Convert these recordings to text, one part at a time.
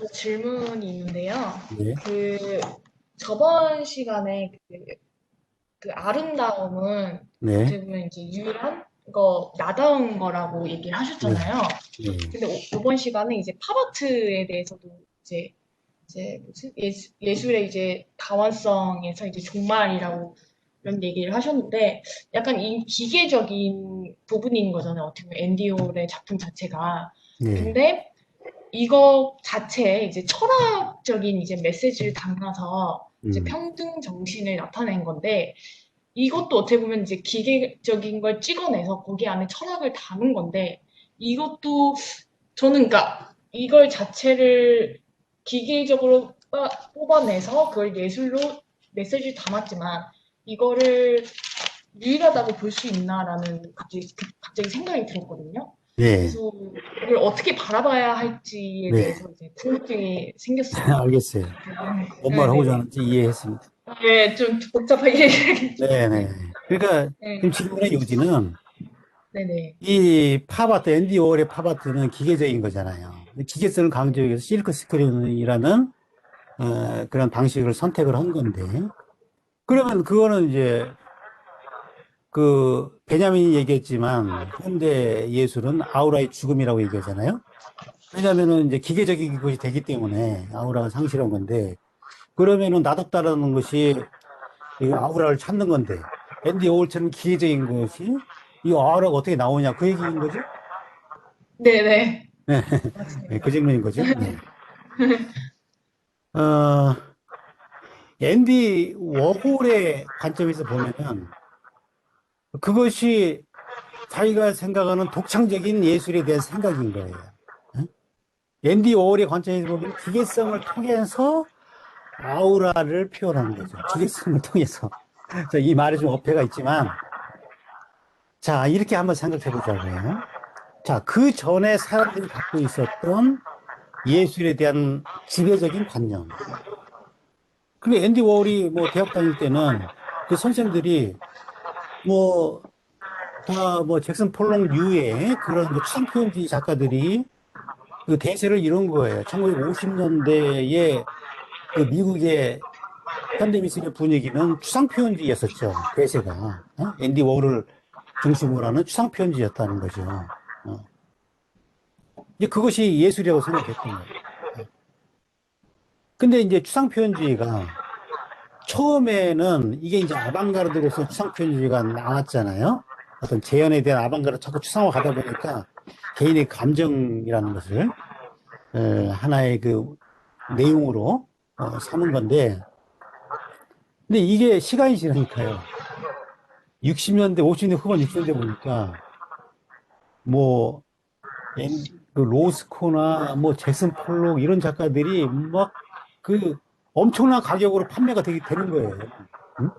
저 질문이 있는데요. 네, 그 저번 시간에 그 아름다움은 네, 어떻게 보면 이제 유일한 거 나다운 거라고 얘기를 네, 하셨잖아요. 네, 근데 이번 시간은 이제 팝아트에 대해서도 이제 뭐지? 예술의 이제 다원성에서 이제 종말이라고 이런 얘기를 하셨는데 약간 이 기계적인 부분인 거잖아요. 어떻게 보면 앤디 홀의 작품 자체가. 네, 근데 이거 자체에 이제 철학적인 이제 메시지를 담아서 이제 음, 평등 정신을 나타낸 건데 이것도 어떻게 보면 이제 기계적인 걸 찍어내서 거기 안에 철학을 담은 건데 이것도 저는 그러니까 이걸 자체를 기계적으로 뽑아내서 그걸 예술로 메시지를 담았지만 이거를 유일하다고 볼 수 있나라는 갑자기 생각이 들었거든요. 네, 그래서 이걸 어떻게 바라봐야 할지에 네, 대해서 이제 궁금증이 생겼어요. 알겠어요. 뭔 말 하고자 네네네. 하는지 이해했습니다. 네, 좀 복잡하게 얘기하겠죠. 네, 네. 그러니까 네, 지금 질문의 요지는 네네. 이 팝아트, 앤디 워홀의 팝아트는 기계적인 거잖아요. 기계성을 강조해서 실크 스크린이라는 그런 방식을 선택을 한 건데, 그러면 그거는 이제 그 베냐민이 얘기했지만 현대 예술은 아우라의 죽음이라고 얘기하잖아요. 왜냐하면은 이제 기계적인 것이 되기 때문에 아우라가 상실한 건데, 그러면은 나답다라는 것이 이 아우라를 찾는 건데, 앤디 오홀처럼 기계적인 것이 이 아우라가 어떻게 나오냐 그 얘기인 거죠? 네네. 네, 네, 그 맞습니다. 질문인 거죠. 네. 어, 앤디 워홀의 관점에서 보면은 그것이 자기가 생각하는 독창적인 예술에 대한 생각인 거예요. 응? 앤디 워홀의 관점에서 보면 기계성을 통해서 아우라를 표현하는 거죠. 기계성을 통해서. 자, 이 말에 좀 어폐가 있지만, 자, 이렇게 한번 생각해 보자고요. 자, 그 전에 사람들이 갖고 있었던 예술에 대한 지배적인 관념. 그리고 앤디 워홀이 뭐 대학 다닐 때는 그 선생들이 뭐 다 뭐 잭슨 폴록 류의 그런 그 추상표현주의 작가들이 그 대세를 이룬 거예요. 1950년대에 그 미국의 현대미술의 분위기는 추상표현주의였었죠. 대세가. 앤디 워홀을 중심으로 하는 추상표현주의였다는 거죠. 어. 이제 그것이 예술이라고 생각했던 거예요. 근데 이제 추상표현주의가 처음에는 이게 이제 아방가르드로서 추상표현주의가 나왔잖아요. 어떤 재현에 대한 아방가르드 자꾸 추상화 가다 보니까 개인의 감정이라는 것을 하나의 그 내용으로 삼은 건데, 근데 이게 시간이 지나니까요. 60년대, 50년대 후반 60년대 보니까 뭐 그 로스코나 뭐 잭슨 폴록 이런 작가들이 막 그 엄청난 가격으로 판매가 되는 거예요. 응?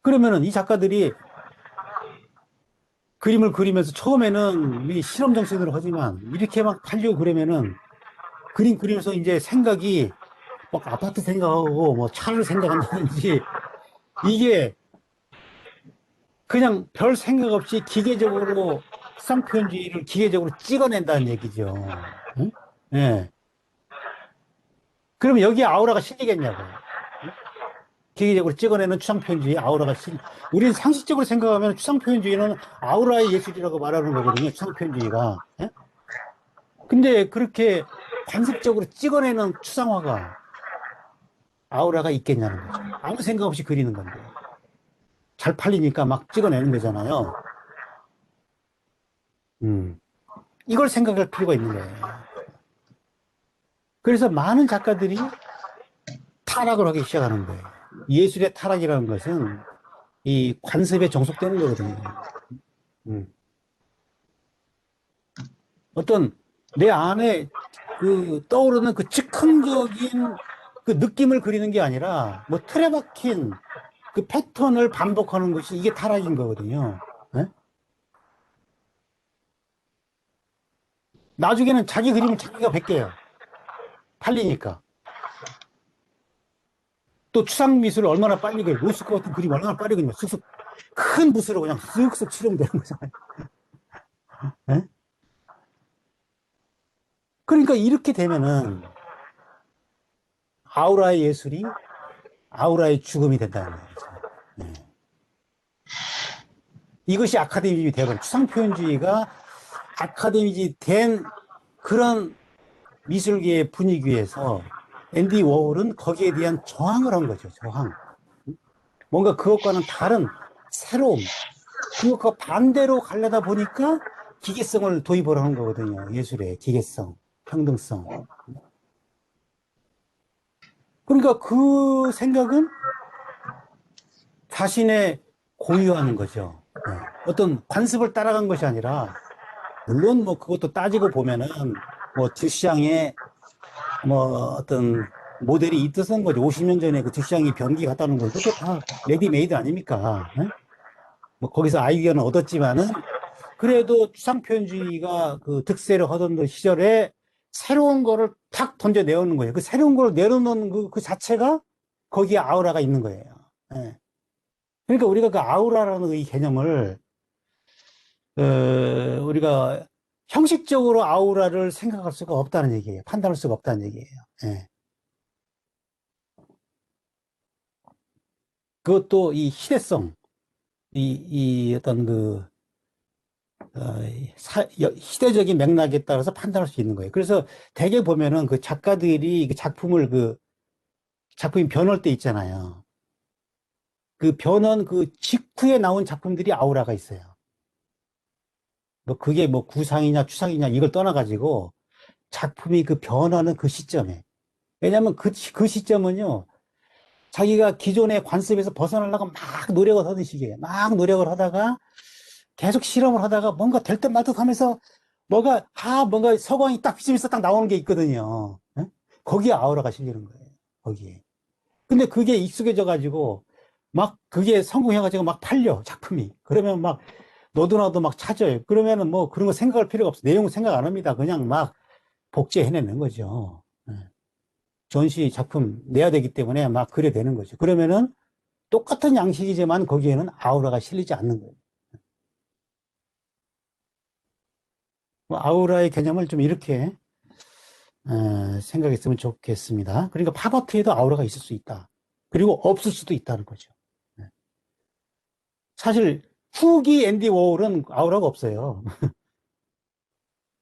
그러면은 이 작가들이 그림을 그리면서 처음에는 이 실험 정신으로 하지만 이렇게 막 팔려고 그러면은 그림 그리면서 이제 생각이 막 아파트 생각하고 뭐 차를 생각한다든지 이게 그냥 별 생각 없이 기계적으로 수상표현주의를 기계적으로 찍어낸다는 얘기죠. 응? 예. 그러면 여기에 아우라가 실리겠냐고요. 응? 기계적으로 찍어내는 추상표현주의 아우라가 우리는 상식적으로 생각하면 추상표현주의는 아우라의 예술이라고 말하는 거거든요. 추상표현주의가. 예? 근데 그렇게 관습적으로 찍어내는 추상화가 아우라가 있겠냐는 거죠. 아무 생각 없이 그리는 건데. 잘 팔리니까 막 찍어내는 거잖아요. 음. 이걸 생각할 필요가 있는 거예요. 그래서 많은 작가들이 타락을 하기 시작하는 거예요. 예술의 타락이라는 것은 이 관습에 정속되는 거거든요. 음. 어떤 내 안에 그 떠오르는 그 즉흥적인 그 느낌을 그리는 게 아니라 뭐 틀에 박힌 그 패턴을 반복하는 것이 이게 타락인 거거든요. 예? 나중에는 자기 그림을 자기가 베껴요. 팔리니까. 또 추상 미술을 얼마나 빨리 그려. 로스코 같은 그림 얼마나 빨리 그리면 쓱쓱 큰 붓으로 그냥 쓱쓱 칠하면 되는 거잖아요. 예? 그러니까 이렇게 되면은 아우라의 예술이 아우라의 죽음이 된다는 거죠. 네. 이것이 아카데미즘이 되어버린 추상표현주의가 아카데미즘이 된 그런 미술계의 분위기에서 앤디 워홀은 거기에 대한 저항을 한 거죠. 저항. 뭔가 그것과는 다른 새로움, 그것과 반대로 가려다 보니까 기계성을 도입을 하는 거거든요. 예술의 기계성, 평등성. 그러니까 그 생각은 자신의 고유하는 거죠. 어떤 관습을 따라간 것이 아니라, 물론 뭐 그것도 따지고 보면은 뭐 듀샹의 뭐 어떤 모델이 있었던 거죠. 50년 전에 그 듀샹이 변기 갔다 오는 거, 그것도 다 레디메이드 아닙니까? 뭐 거기서 아이디어는 얻었지만은 그래도 추상표현주의가 그 득세를 하던 그 시절에 새로운 거를 탁 던져 내오는 거예요. 그 새로운 걸 내려놓는 그 자체가 거기에 아우라가 있는 거예요. 예. 그러니까 우리가 그 아우라라는 이 개념을, 우리가 형식적으로 아우라를 생각할 수가 없다는 얘기예요. 판단할 수가 없다는 얘기예요. 예. 그것도 이 시대성, 이 어떤 그, 시대적인 맥락에 따라서 판단할 수 있는 거예요. 그래서 대개 보면은 그 작가들이 그 작품이 변할 때 있잖아요. 그 변한 그 직후에 나온 작품들이 아우라가 있어요. 뭐 그게 뭐 구상이냐 추상이냐 이걸 떠나가지고 작품이 그 변하는 그 시점에. 왜냐하면 그 시점은요, 자기가 기존의 관습에서 벗어나려고 막 노력을 하던 시기예요. 막 노력을 하다가 계속 실험을 하다가 뭔가 될 듯 말 듯 하면서 뭔가 서광이 딱 비치면서 딱 나오는 게 있거든요. 예? 거기에 아우라가 실리는 거예요. 거기에. 근데 그게 익숙해져 가지고 막 그게 성공해가지고 막 팔려, 작품이. 그러면 막 너도 나도 막 찾아요. 그러면은 뭐 그런 거 생각할 필요가 없어. 내용 생각 안 합니다. 그냥 막 복제해내는 거죠. 예. 전시 작품 내야 되기 때문에 막 그래 되는 거죠. 그러면은 똑같은 양식이지만 거기에는 아우라가 실리지 않는 거예요. 뭐 아우라의 개념을 좀 이렇게 생각했으면 좋겠습니다. 그러니까 팝아트에도 아우라가 있을 수 있다. 그리고 없을 수도 있다는 거죠. 예. 사실 후기 앤디 워홀은 아우라가 없어요.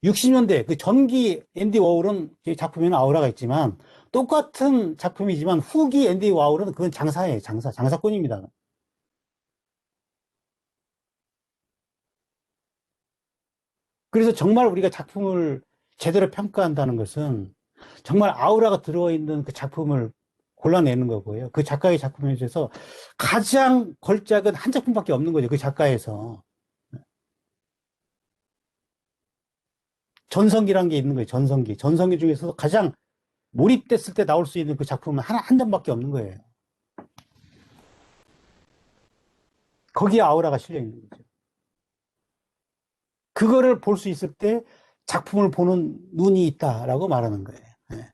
60년대 그 전기 앤디 워홀은 작품에는 아우라가 있지만 똑같은 작품이지만 후기 앤디 워홀은 그건 장사예요. 장사꾼입니다. 그래서 정말 우리가 작품을 제대로 평가한다는 것은 정말 아우라가 들어있는 그 작품을 골라내는 거고요. 그 작가의 작품에 대해서 가장 걸작은 한 작품밖에 없는 거죠. 그 작가에서. 전성기라는 게 있는 거예요. 전성기. 전성기 중에서도 가장 몰입됐을 때 나올 수 있는 그 작품은 한 점밖에 없는 거예요. 거기에 아우라가 실려 있는 거죠. 그거를 볼 수 있을 때 작품을 보는 눈이 있다라고 말하는 거예요. 예.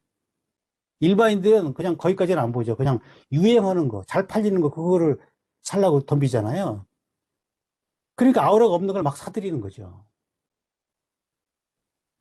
일반인들은 그냥 거기까지는 안 보죠. 그냥 유행하는 거, 잘 팔리는 거, 그거를 살라고 덤비잖아요. 그러니까 아우라가 없는 걸 막 사들이는 거죠.